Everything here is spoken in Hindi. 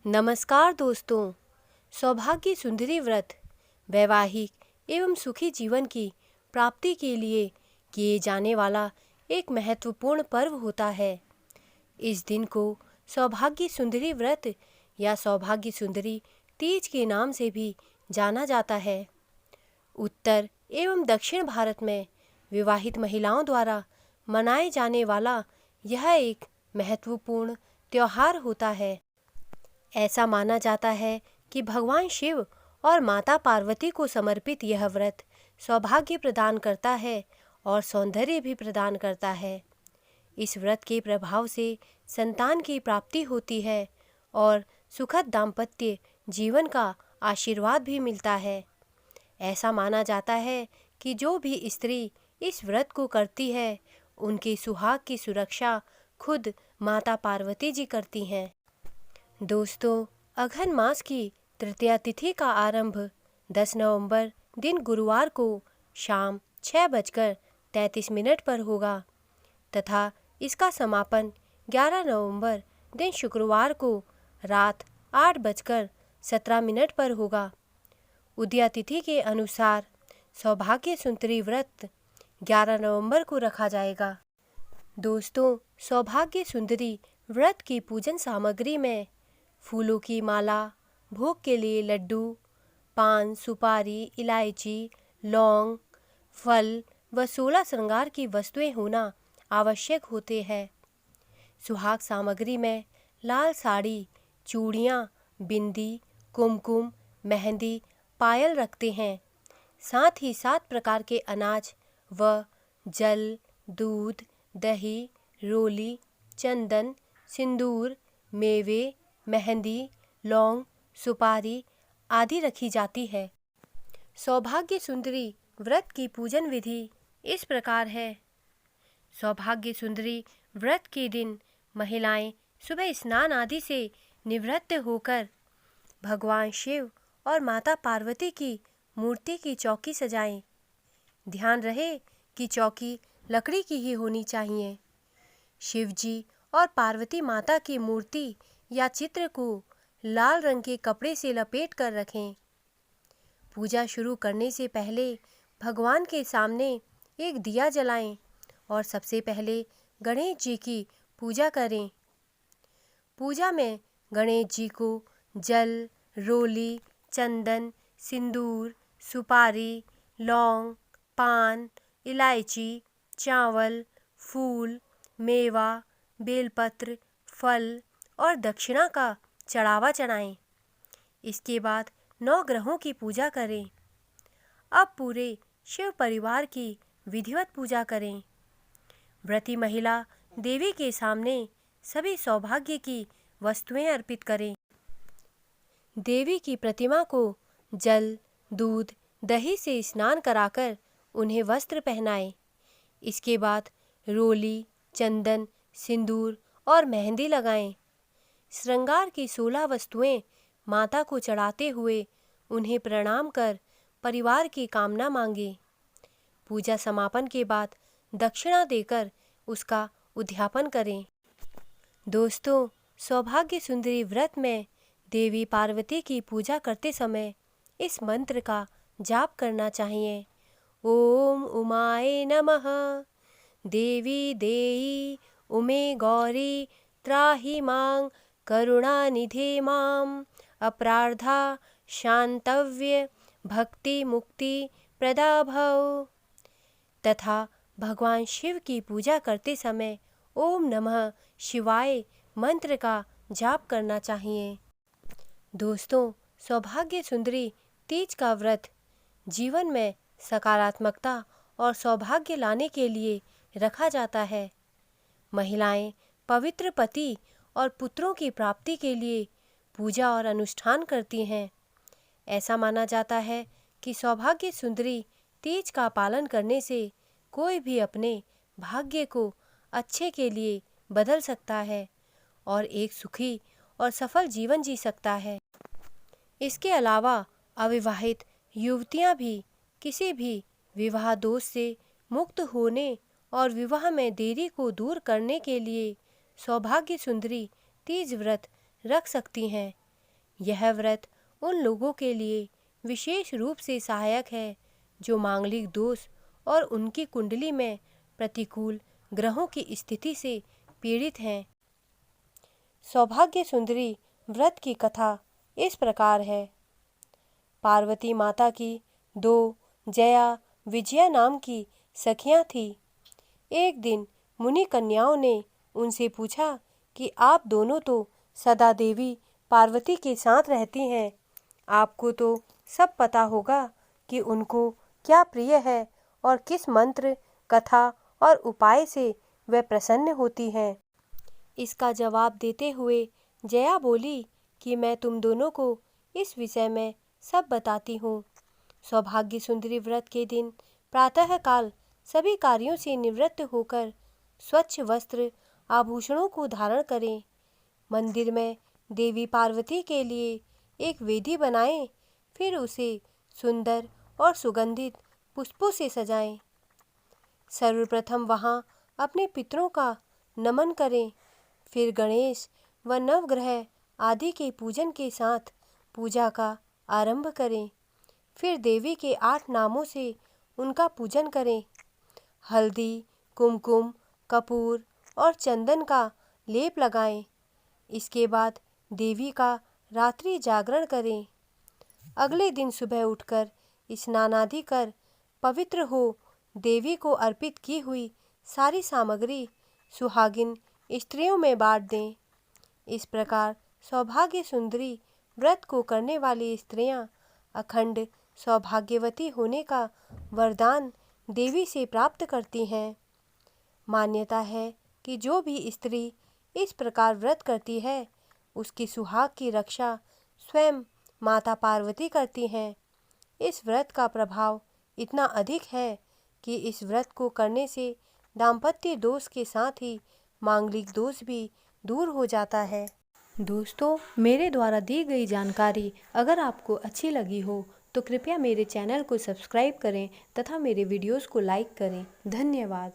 नमस्कार दोस्तों। सौभाग्य सुंदरी व्रत वैवाहिक एवं सुखी जीवन की प्राप्ति के लिए किए जाने वाला एक महत्वपूर्ण पर्व होता है। इस दिन को सौभाग्य सुंदरी व्रत या सौभाग्य सुंदरी तीज के नाम से भी जाना जाता है। उत्तर एवं दक्षिण भारत में विवाहित महिलाओं द्वारा मनाए जाने वाला यह एक महत्वपूर्ण त्योहार होता है। ऐसा माना जाता है कि भगवान शिव और माता पार्वती को समर्पित यह व्रत सौभाग्य प्रदान करता है और सौंदर्य भी प्रदान करता है। इस व्रत के प्रभाव से संतान की प्राप्ति होती है और सुखद दाम्पत्य जीवन का आशीर्वाद भी मिलता है। ऐसा माना जाता है कि जो भी स्त्री इस व्रत को करती है उनके सुहाग की सुरक्षा खुद माता पार्वती जी करती हैं। दोस्तों, अघन मास की तृतीया तिथि का आरंभ 10 नवंबर दिन गुरुवार को शाम 6:33 पर होगा तथा इसका समापन 11 नवंबर दिन शुक्रवार को रात 8:17 पर होगा। उदया तिथि के अनुसार सौभाग्य सुंदरी व्रत 11 नवंबर को रखा जाएगा। दोस्तों, सौभाग्य सुंदरी व्रत की पूजन सामग्री में फूलों की माला, भोग के लिए लड्डू, पान, सुपारी, इलायची, लौंग, फल व 16 श्रृंगार की वस्तुएं होना आवश्यक होते हैं। सुहाग सामग्री में लाल साड़ी, चूड़ियाँ, बिंदी, कुमकुम, मेहंदी, पायल रखते हैं। साथ ही 7 प्रकार के अनाज व जल, दूध, दही, रोली, चंदन, सिंदूर, मेवे, मेहंदी, लौंग, सुपारी आदि रखी जाती है। सौभाग्य सुंदरी व्रत की पूजन विधि इस प्रकार है। सौभाग्य सुंदरी व्रत के दिन महिलाएं सुबह स्नान आदि से निवृत्त होकर भगवान शिव और माता पार्वती की मूर्ति की चौकी सजाएं। ध्यान रहे कि चौकी लकड़ी की ही होनी चाहिए। शिव जी और पार्वती माता की मूर्ति या चित्र को लाल रंग के कपड़े से लपेट कर रखें। पूजा शुरू करने से पहले भगवान के सामने एक दिया जलाएं और सबसे पहले गणेश जी की पूजा करें। पूजा में गणेश जी को जल, रोली, चंदन, सिंदूर, सुपारी, लौंग, पान, इलायची, चावल, फूल, मेवा, बेलपत्र, फल और दक्षिणा का चढ़ावा चढ़ाएं। इसके बाद 9 ग्रहों की पूजा करें। अब पूरे शिव परिवार की विधिवत पूजा करें। व्रती महिला देवी के सामने सभी सौभाग्य की वस्तुएं अर्पित करें। देवी की प्रतिमा को जल, दूध, दही से स्नान कराकर उन्हें वस्त्र पहनाएं। इसके बाद रोली, चंदन, सिंदूर और मेहंदी लगाएं। श्रृंगार की 16 वस्तुएं माता को चढ़ाते हुए उन्हें प्रणाम कर परिवार की कामना मांगे। पूजा समापन के बाद दक्षिणा देकर उसका उद्यापन करें। दोस्तों, सौभाग्य सुंदरी व्रत में देवी पार्वती की पूजा करते समय इस मंत्र का जाप करना चाहिए। ओम उमाय नमः। देवी देई उमे गौरी त्राहि मां करुणानिधे मां अपराधा शांतव्य भक्ति मुक्ति प्रदा भव। तथा भगवान शिव की पूजा करते समय ओम नमः शिवाय मंत्र का जाप करना चाहिए। दोस्तों, सौभाग्य सुंदरी तीज का व्रत जीवन में सकारात्मकता और सौभाग्य लाने के लिए रखा जाता है। महिलाएं पवित्र पति और पुत्रों की प्राप्ति के लिए पूजा और अनुष्ठान करती हैं। ऐसा माना जाता है कि सौभाग्य सुंदरी तीज का पालन करने से कोई भी अपने भाग्य को अच्छे के लिए बदल सकता है और एक सुखी और सफल जीवन जी सकता है। इसके अलावा अविवाहित युवतियां भी किसी भी विवाह दोष से मुक्त होने और विवाह में देरी को दूर करने के लिए सौभाग्य सुंदरी तीज व्रत रख सकती हैं। यह व्रत उन लोगों के लिए विशेष रूप से सहायक है जो मांगलिक दोष और उनकी कुंडली में प्रतिकूल ग्रहों की स्थिति से पीड़ित हैं। सौभाग्य सुंदरी व्रत की कथा इस प्रकार है। पार्वती माता की 2 जया, विजया नाम की सखियां थीं। एक दिन मुनि कन्याओं ने उनसे पूछा कि आप दोनों तो सदा देवी पार्वती के साथ रहती हैं, आपको तो सब पता होगा कि उनको क्या प्रिय है और किस मंत्र, कथा और उपाय से वे प्रसन्न होती हैं। इसका जवाब देते हुए जया बोली कि मैं तुम दोनों को इस विषय में सब बताती हूँ। सौभाग्य सुंदरी व्रत के दिन प्रातःकाल सभी कार्यों से निवृत्त होकर स्वच्छ वस्त्र, आभूषणों को धारण करें। मंदिर में देवी पार्वती के लिए एक वेदी बनाएं, फिर उसे सुंदर और सुगंधित पुष्पों से सजाएं। सर्वप्रथम वहां अपने पितरों का नमन करें, फिर गणेश व नवग्रह आदि के पूजन के साथ पूजा का आरंभ करें। फिर देवी के 8 नामों से उनका पूजन करें। हल्दी, कुमकुम, कपूर और चंदन का लेप लगाएं। इसके बाद देवी का रात्रि जागरण करें। अगले दिन सुबह उठकर स्नान आदि कर पवित्र हो देवी को अर्पित की हुई सारी सामग्री सुहागिन स्त्रियों में बांट दें। इस प्रकार सौभाग्य सुंदरी व्रत को करने वाली स्त्रियां अखंड सौभाग्यवती होने का वरदान देवी से प्राप्त करती हैं। मान्यता है कि जो भी स्त्री इस प्रकार व्रत करती है उसकी सुहाग की रक्षा स्वयं माता पार्वती करती हैं। इस व्रत का प्रभाव इतना अधिक है कि इस व्रत को करने से दाम्पत्य दोष के साथ ही मांगलिक दोष भी दूर हो जाता है। दोस्तों, मेरे द्वारा दी गई जानकारी अगर आपको अच्छी लगी हो तो कृपया मेरे चैनल को सब्सक्राइब करें तथा मेरे वीडियोस को लाइक करें। धन्यवाद।